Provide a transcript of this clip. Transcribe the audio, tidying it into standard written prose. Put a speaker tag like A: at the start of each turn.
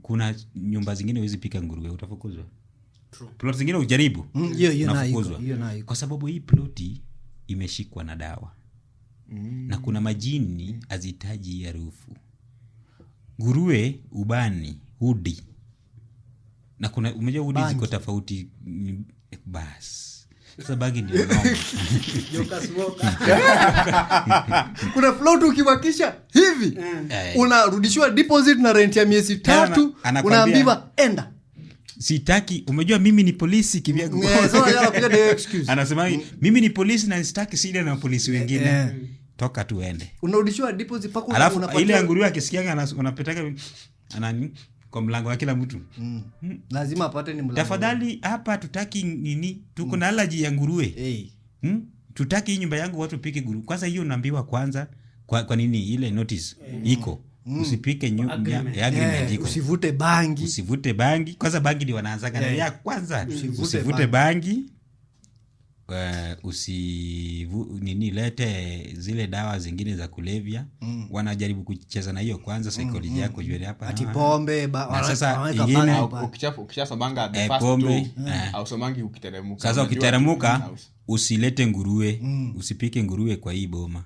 A: kuna nyumba zingine huwezi pika nguruwe, utafukuzwa. Plot zingine ujaribu, unafukuzwa. Kwa sababu hii ploti imeshikwa na dawa. Na kuna majini azitaji harufu. Nguruwe ubani, hudi. Na kuna umejua hudi ziko tofauti bas. Sasa bangi ndio noma.
B: Kuna plot ukiwakisha hivi unarudishiwa deposit na rent ya miezi 3, unaambiwa enda.
A: Sitaki, umejua mimi ni polisi kivyangu. Anasema mimi ni polisi na sitaki shida na polisi wengine. Toka tu ende.
B: Unarudishiwa deposit pako
A: unapata. Ile nguruwe akisikianga unapetaka anani kwa mlango wa kila mtu.
B: Lazima apate ni mlango.
A: Tafadhali hapa tutaki nini? Tuko na allergy ya nguruwe. Tutaki nyumba yangu watu pike nguruwe. Kwanza hiyo unaambiwa kwanza kwa nini ile notice iko. Usipike agreement iko. Usivute bangi. Kwanza bangi ndio wanaanzaga na ya kwanza. Usivute bangi. Lete zile dawa zingine za kulevya. Wanajaribu kucheza na hiyo kwanza psychology yako juu hapa.
B: Ati pombe
A: sasa ingine
C: ukishasomanga the first two au somangi ukiteremka.
A: Sasa ukiteremka usilete nguruwe. Usipike nguruwe kwa hii boma.